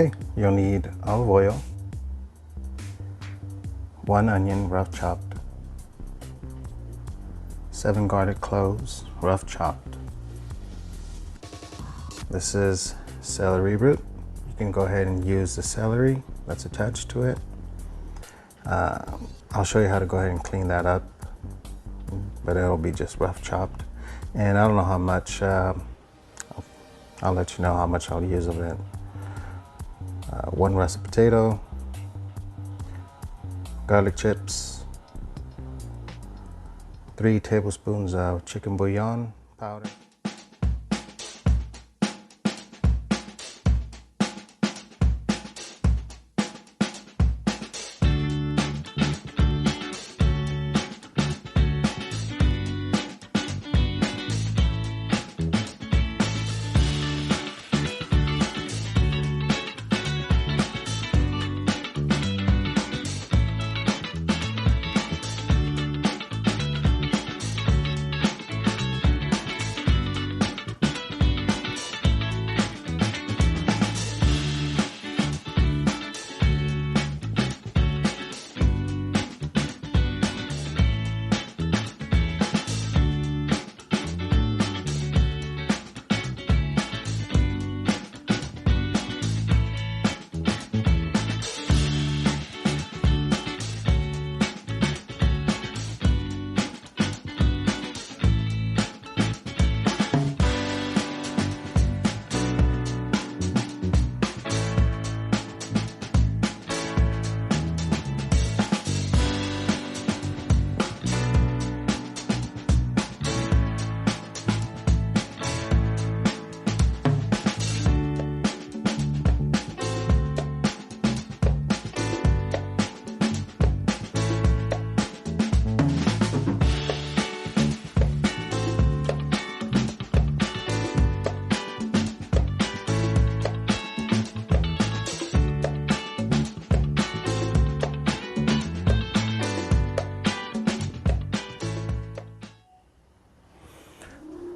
Okay, you'll need olive oil, 1 onion rough chopped, 7 garlic cloves rough chopped. This is celery root. You can go ahead and use the celery that's attached to it. I'll show you how to go ahead and clean that up, but it'll be just rough chopped. And I don't know how much, I'll let you know how much I'll use of it. 1 russet potato, garlic chips, 3 tablespoons of chicken bouillon powder.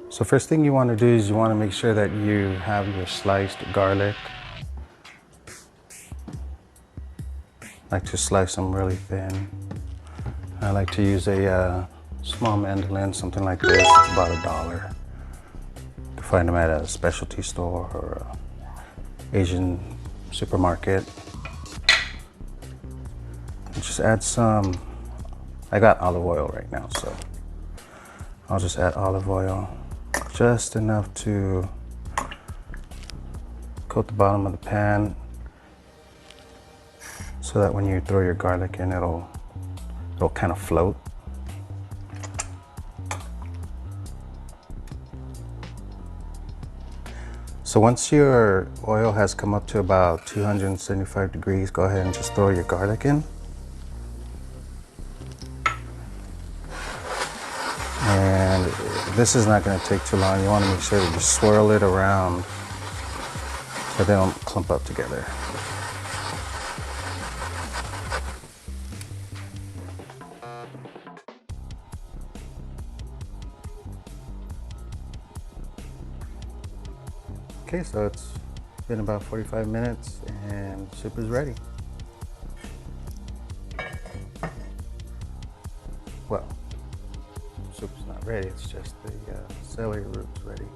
So first thing you want to do is you want to make sure that you have your sliced garlic. I like to slice them really thin. I like to use a small mandolin, something like this. It's about $1. You can find them at a specialty store or a Asian supermarket. Just add some, I got olive oil right now, so I'll just add olive oil. Just enough to coat the bottom of the pan so that when you throw your garlic in, it'll kind of float. So once your oil has come up to about 275 degrees, go ahead and just throw your garlic in. And this is not going to take too long. You want to make sure that you swirl it around so they don't clump up together. Okay, so it's been about 45 minutes and soup is ready. Well, soup's not ready, it's just the celery root's ready.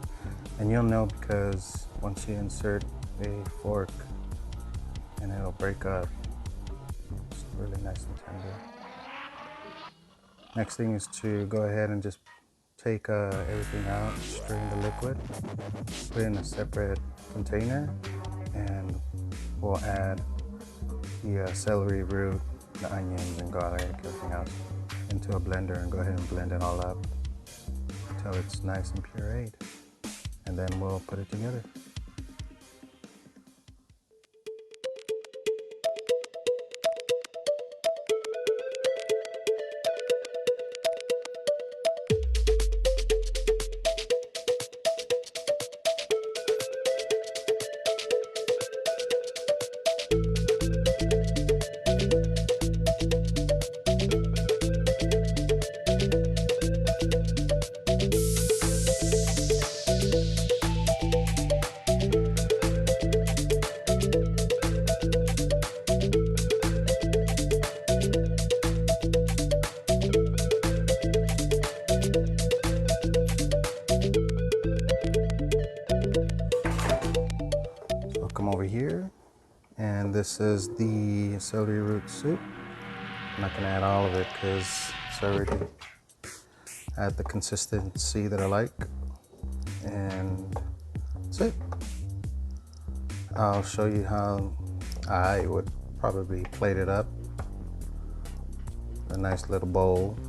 And you'll know because once you insert a fork and it'll break up. It's really nice and tender. Next thing is to go ahead and just take everything out, strain the liquid, put it in a separate container, and we'll add the celery root, the onions and garlic, everything else into a blender and go ahead and blend it all up until it's nice and pureed. And then we'll put it together. This is the celery root soup. I'm not gonna add all of it because it's already at the consistency that I like. And that's it. I'll show you how I would probably plate it up. A nice little bowl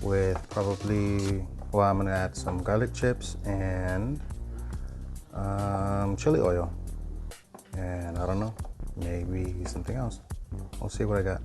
with probably, well, I'm gonna add some garlic chips and chili oil. And I don't know, maybe something else. We'll see what I got.